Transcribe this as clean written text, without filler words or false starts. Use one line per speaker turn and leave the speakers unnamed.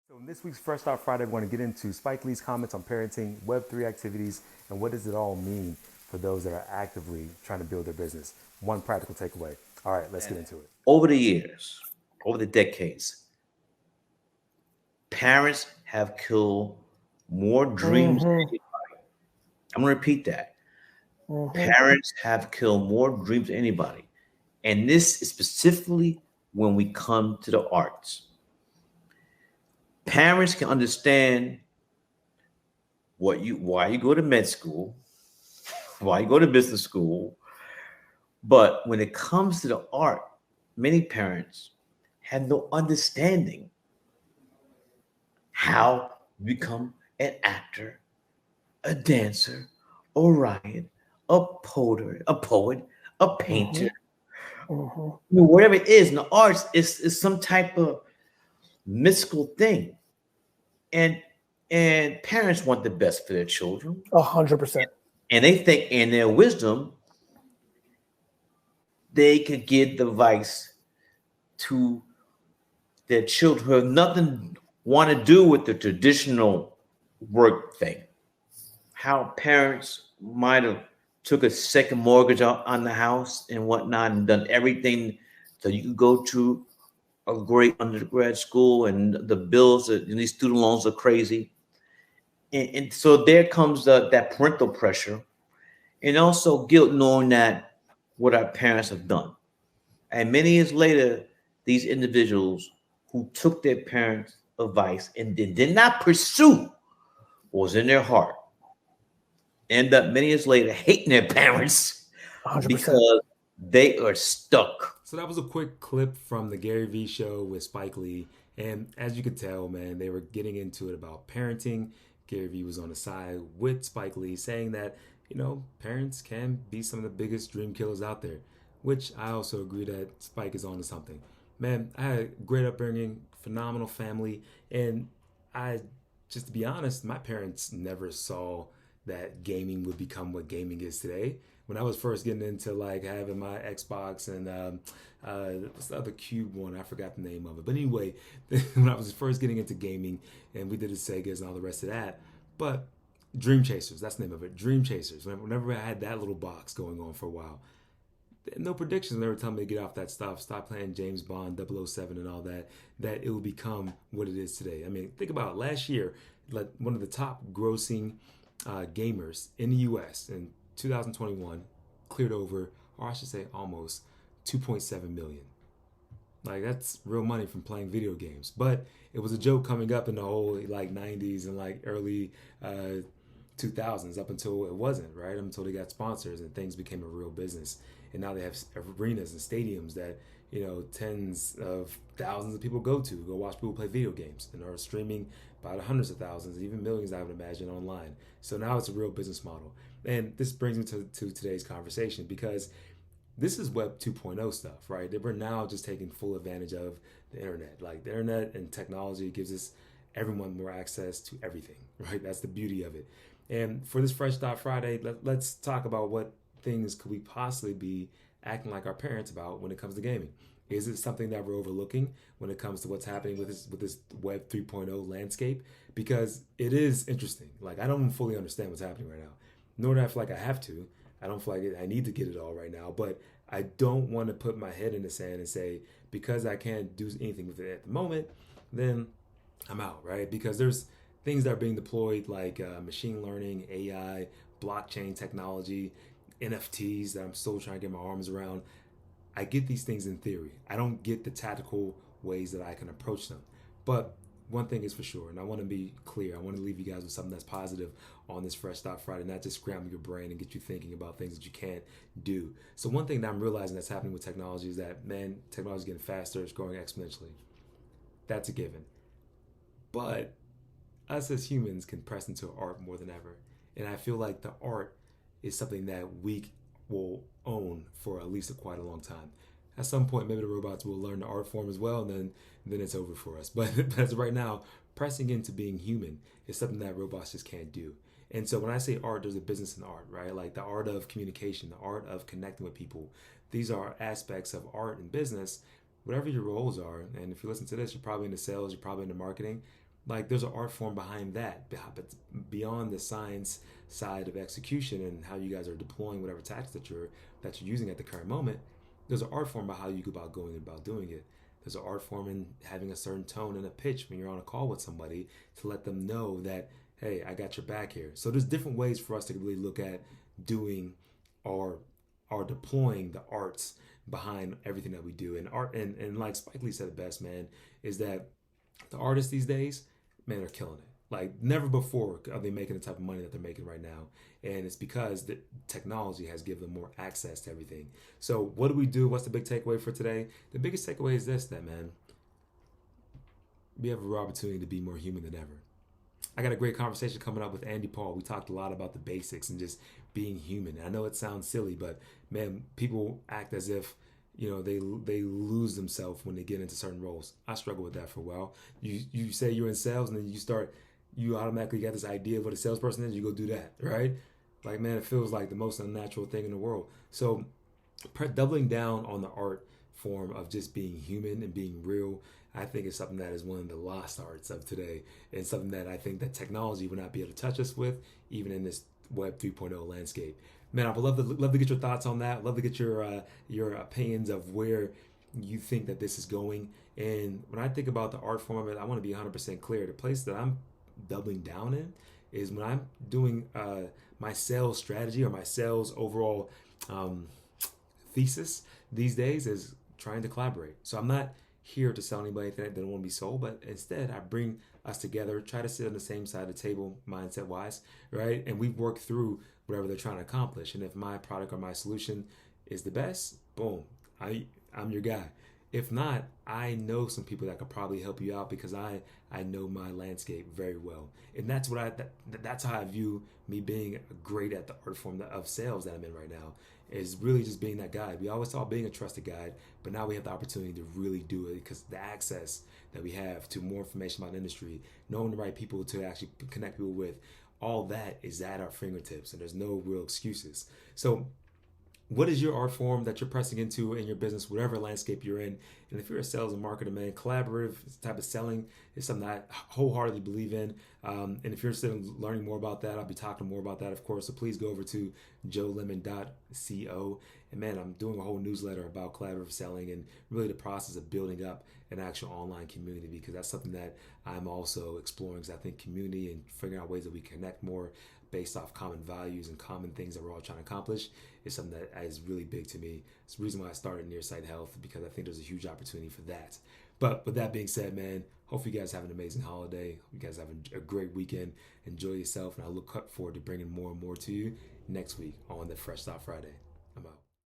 So in this week's Fresh Thought Friday, we're going to get into Spike Lee's comments on parenting, Web3 activities, and what does it all mean for those that are actively trying to build their business. One practical takeaway. All right, let's get into it.
Over the years, over the decades, parents have killed more dreams than
Mm-hmm.
anybody. I'm going to repeat that.
Mm-hmm.
Parents have killed more dreams than anybody. And this is specifically when we come to the arts. Parents can understand why you go to med school, why you go to business school, but when it comes to the art, many parents have no understanding how you become an actor, a dancer, a writer, a poet, a
Mm-hmm.
painter.
Mm-hmm.
Whatever it is in the arts is some type of mystical thing. And and parents want the best for their children.
100%.
And they think in their wisdom, they could give the advice to their children who have nothing want to do with the traditional work thing. How parents might have took a second mortgage on the house and whatnot and done everything so you could go to a great undergrad school and the bills and these student loans are crazy. And so there comes that parental pressure and also guilt knowing that what our parents have done. And many years later, these individuals who took their parents' advice and did not pursue what was in their heart end up many years later hating their parents
100%.
because they are stuck.
So that was a quick clip from the Gary Vee show with Spike Lee. And as you could tell, man, they were getting into it about parenting. Gary Vee was on the side with Spike Lee saying that, parents can be some of the biggest dream killers out there, which I also agree that Spike is onto something. Man, I had a great upbringing, phenomenal family, and I, just to be honest, my parents never saw that gaming would become what gaming is today. When I was first getting into like having my Xbox and what's the other cube one? I forgot the name of it. But anyway, when I was first getting into gaming, and we did the Segas and all the rest of that, but Dream Chasers, that's the name of it. Dream Chasers. Whenever I had that little box going on for a while, no predictions. They were telling me to get off that stuff, stop playing James Bond, 007 and all that, that it will become what it is today. I mean, think about it. Last year, like one of the top grossing gamers in the US in 2021 cleared over, or I should say almost, 2.7 million. Like that's real money from playing video games. But it was a joke coming up in the whole like 90s and like early 2000s up until it wasn't, right? Until they got sponsors and things became a real business. And now they have arenas and stadiums that, tens of thousands of people go watch people play video games and are streaming by the hundreds of thousands, even millions, I would imagine, online. So now it's a real business model. And this brings me to today's conversation because this is Web 2.0 stuff, right? That we're now just taking full advantage of the internet. Like the internet and technology gives us everyone more access to everything, right? That's the beauty of it. And for this Fresh Thought Friday, let's talk about what things could we possibly be acting like our parents about when it comes to gaming. Is it something that we're overlooking when it comes to what's happening with this Web 3.0 landscape? Because it is interesting. Like I don't fully understand what's happening right now, nor do I feel like I have to. I don't feel like I need to get it all right now, but I don't want to put my head in the sand and say because I can't do anything with it at the moment, then I'm out, right? Because there's things that are being deployed like machine learning, AI, blockchain technology, NFTs that I'm still trying to get my arms around. I get these things in theory. I don't get the tactical ways that I can approach them. But one thing is for sure, and I want to be clear, I want to leave you guys with something that's positive on this Fresh Start Friday, not just scramble your brain and get you thinking about things that you can't do. So one thing that I'm realizing that's happening with technology is that, man, technology is getting faster, it's growing exponentially. That's a given. But us as humans can press into art more than ever. And I feel like the art is something that we will own for at least quite a long time. At some point, maybe the robots will learn the art form as well, and then it's over for us. But as of right now, pressing into being human is something that robots just can't do. And so when I say art, there's a business in art, right? Like the art of communication, the art of connecting with people. These are aspects of art and business, whatever your roles are. And if you listen to this, you're probably into sales, you're probably into marketing. Like there's an art form behind that, but beyond the science side of execution and how you guys are deploying whatever tactics that you're using at the current moment. There's an art form about how you go about going about doing it. There's an art form in having a certain tone and a pitch when you're on a call with somebody to let them know that, hey, I got your back here. So there's different ways for us to really look at doing or deploying the arts behind everything that we do. And art and like Spike Lee said it best, man, is that the artists these days, man, are killing it. Like never before are they making the type of money that they're making right now. And it's because the technology has given them more access to everything. So what do we do? What's the big takeaway for today? The biggest takeaway is this, that man, we have a real opportunity to be more human than ever. I got a great conversation coming up with Andy Paul. We talked a lot about the basics and just being human. I know it sounds silly, but man, people act as if they lose themselves when they get into certain roles. I struggled with that for a while. You say you're in sales and then you automatically got this idea of what a salesperson is. You go do that, right? Like man, it feels like the most unnatural thing in the world. So doubling down on the art form of just being human and being real, I think is something that is one of the lost arts of today, and something that I think that technology will not be able to touch us with, even in this Web 3.0 landscape. Man, I would love to get your thoughts on that. Love to get your opinions of where you think that this is going. And when I think about the art form of it, I want to be 100% clear. The place that I'm doubling down in is when I'm doing my sales strategy or my sales overall thesis these days is trying to collaborate. So I'm not here to sell anybody anything that don't want to be sold, but instead I bring us together, try to sit on the same side of the table, mindset wise, right? And we work through whatever they're trying to accomplish. And if my product or my solution is the best, boom, I'm your guy. If not, I know some people that could probably help you out because I know my landscape very well. And that's that's how I view me being great at the art form of sales that I'm in right now, is really just being that guide. We always thought being a trusted guide, but now we have the opportunity to really do it because the access that we have to more information about the industry, knowing the right people to actually connect people with, all that is at our fingertips and there's no real excuses. So what is your art form that you're pressing into in your business, whatever landscape you're in? And if you're a sales and marketer, man, collaborative type of selling is something that I wholeheartedly believe in. And if you're interested in learning more about that, I'll be talking more about that, of course. So please go over to joelemon.co. And man, I'm doing a whole newsletter about collaborative selling and really the process of building up an actual online community, because that's something that I'm also exploring, because I think community and figuring out ways that we connect more based off common values and common things that we're all trying to accomplish is something that is really big to me. It's the reason why I started Nearsight Health, because I think there's a huge opportunity for that. But with that being said, man, hopefully you guys have an amazing holiday. Hope you guys have a great weekend. Enjoy yourself, and I look forward to bringing more and more to you next week on the Fresh Thought Friday.